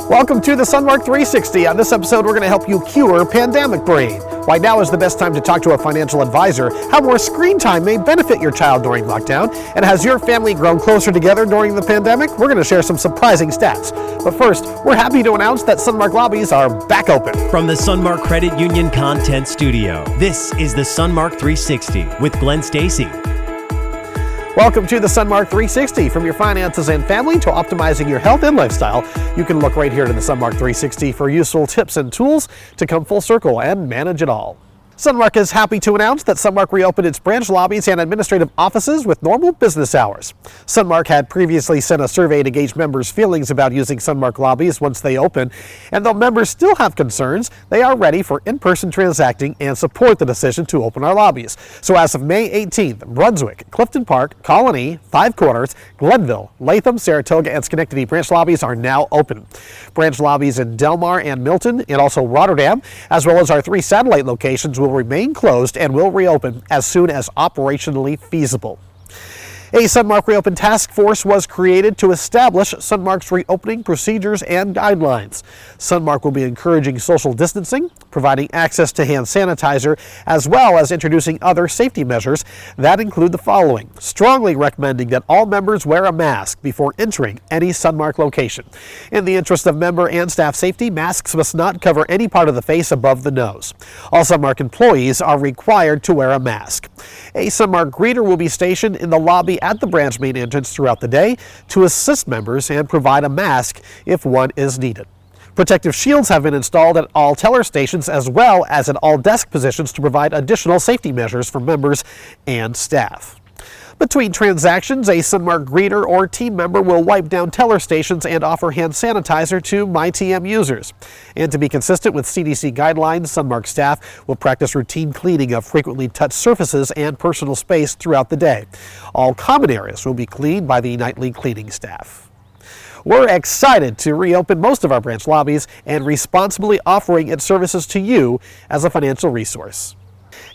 Welcome to the Sunmark 360. On this episode, we're going to help you cure pandemic brain. Why now is the best time to talk to a financial advisor, how more screen time may benefit your child during lockdown, and has your family grown closer together during the pandemic? We're going to share some surprising stats. But first, we're happy to announce that Sunmark lobbies are back open. From the Sunmark Credit Union Content Studio, this is the Sunmark 360 with Glen Stacey. Welcome to the Sunmark 360. From your finances and family to optimizing your health and lifestyle, you can look right here to the Sunmark 360 for useful tips and tools to come full circle and manage it all. Sunmark is happy to announce that Sunmark reopened its branch lobbies and administrative offices with normal business hours. Sunmark had previously sent a survey to gauge members' feelings about using Sunmark lobbies once they open, and though members still have concerns, they are ready for in-person transacting and support the decision to open our lobbies. So as of May 18th, Brunswick, Clifton Park, Colony, Five Corners, Glenville, Latham, Saratoga, and Schenectady branch lobbies are now open. Branch lobbies in Delmar and Milton, and also Rotterdam, as well as our 3 satellite locations, will remain closed and will reopen as soon as operationally feasible. A Sunmark Reopen Task Force was created to establish Sunmark's reopening procedures and guidelines. Sunmark will be encouraging social distancing, providing access to hand sanitizer, as well as introducing other safety measures that include the following: strongly recommending that all members wear a mask before entering any Sunmark location. In the interest of member and staff safety, masks must not cover any part of the face above the nose. All Sunmark employees are required to wear a mask. A Sunmark greeter will be stationed in the lobby at the branch main entrance throughout the day to assist members and provide a mask if one is needed. Protective shields have been installed at all teller stations as well as at all desk positions to provide additional safety measures for members and staff. Between transactions, a Sunmark greeter or team member will wipe down teller stations and offer hand sanitizer to MyTM users. And to be consistent with CDC guidelines, Sunmark staff will practice routine cleaning of frequently touched surfaces and personal space throughout the day. All common areas will be cleaned by the nightly cleaning staff. We're excited to reopen most of our branch lobbies and responsibly offering its services to you as a financial resource.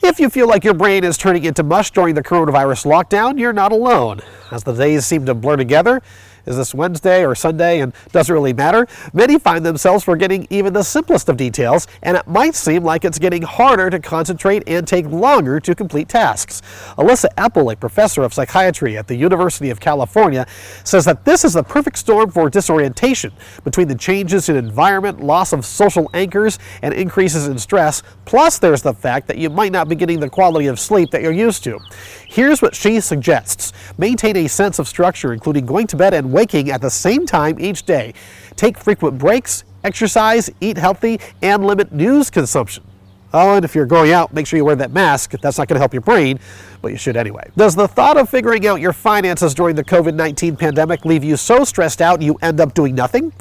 If you feel like your brain is turning into mush during the coronavirus lockdown, you're not alone. As the days seem to blur together, is this Wednesday or Sunday and doesn't really matter, many find themselves forgetting even the simplest of details, and it might seem like it's getting harder to concentrate and take longer to complete tasks. Alyssa Epple, a professor of psychiatry at the University of California, says that this is the perfect storm for disorientation between the changes in environment, loss of social anchors, and increases in stress. Plus, there's the fact that you might not be getting the quality of sleep that you're used to. Here's what she suggests. Maintain a sense of structure, including going to bed and waking at the same time each day. Take frequent breaks, exercise, eat healthy, and limit news consumption. Oh, and if you're going out, make sure you wear that mask. That's not going to help your brain, but you should anyway. Does the thought of figuring out your finances during the COVID-19 pandemic leave you so stressed out you end up doing nothing?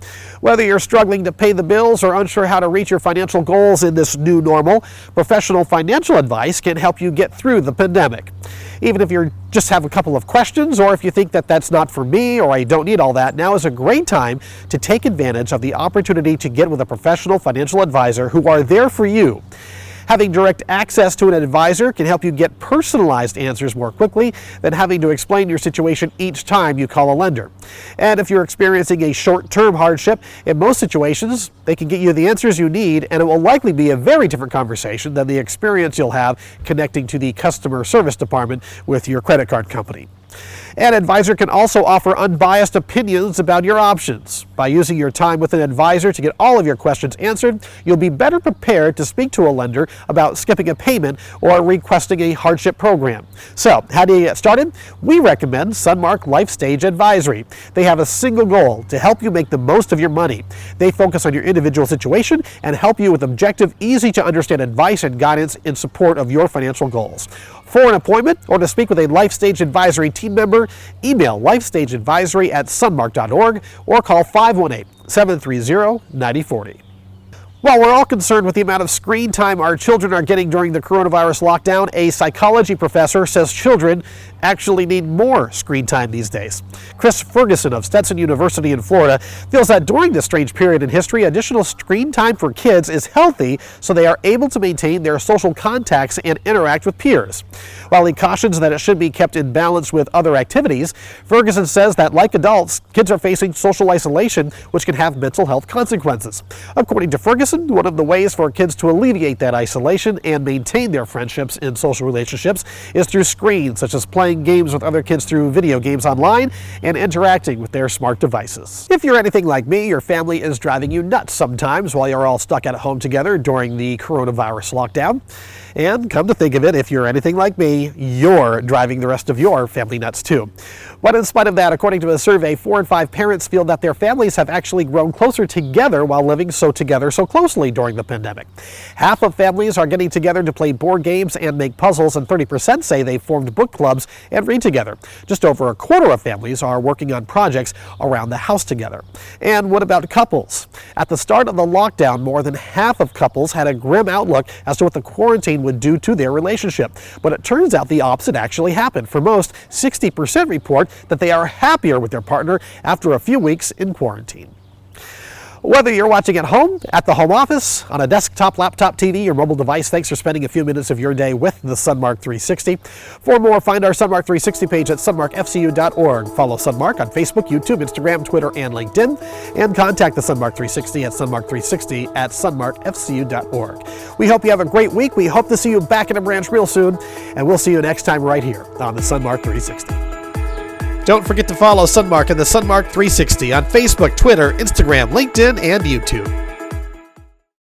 Whether you're struggling to pay the bills or unsure how to reach your financial goals in this new normal, professional financial advice can help you get through the pandemic. Even if you just have a couple of questions, or if you think that that's not for me or I don't need all that, now is a great time to take advantage of the opportunity to get with a professional financial advisor who are there for you. Having direct access to an advisor can help you get personalized answers more quickly than having to explain your situation each time you call a lender. And if you're experiencing a short-term hardship, in most situations, they can get you the answers you need, and it will likely be a very different conversation than the experience you'll have connecting to the customer service department with your credit card company. An advisor can also offer unbiased opinions about your options. By using your time with an advisor to get all of your questions answered, you'll be better prepared to speak to a lender about skipping a payment or requesting a hardship program. So, how do you get started? We recommend Sunmark Life Stage Advisory. They have a single goal: to help you make the most of your money. They focus on your individual situation and help you with objective, easy to understand advice and guidance in support of your financial goals. For an appointment or to speak with a Life Stage Advisory team member, email lifestageadvisory@sunmark.org or call 518-730-9040. While we're all concerned with the amount of screen time our children are getting during the coronavirus lockdown, a psychology professor says children actually need more screen time these days. Chris Ferguson of Stetson University in Florida feels that during this strange period in history, additional screen time for kids is healthy so they are able to maintain their social contacts and interact with peers. While he cautions that it should be kept in balance with other activities, Ferguson says that, like adults, kids are facing social isolation, which can have mental health consequences. According to Ferguson, one of the ways for kids to alleviate that isolation and maintain their friendships and social relationships is through screens, such as playing games with other kids through video games online and interacting with their smart devices. If you're anything like me, your family is driving you nuts sometimes while you're all stuck at home together during the coronavirus lockdown. And come to think of it, if you're anything like me, you're driving the rest of your family nuts too. But in spite of that, according to a survey, 4 in 5 parents feel that their families have actually grown closer together while living so closely during the pandemic. Half of families are getting together to play board games and make puzzles, and 30% say they formed book clubs and read together. Just over a quarter of families are working on projects around the house together. And what about couples? At the start of the lockdown, more than half of couples had a grim outlook as to what the quarantine would do to their relationship. But it turns out the opposite actually happened. For most, 60% report that they are happier with their partner after a few weeks in quarantine. Whether you're watching at home, at the home office, on a desktop, laptop, TV, or mobile device, thanks for spending a few minutes of your day with the Sunmark 360. For more, find our Sunmark 360 page at sunmarkfcu.org. Follow Sunmark on Facebook, YouTube, Instagram, Twitter, and LinkedIn. And contact the Sunmark 360 at sunmark360 at sunmarkfcu.org. We hope you have a great week. We hope to see you back in a branch real soon. And we'll see you next time right here on the Sunmark 360. Don't forget to follow Sunmark and the Sunmark 360 on Facebook, Twitter, Instagram, LinkedIn, and YouTube.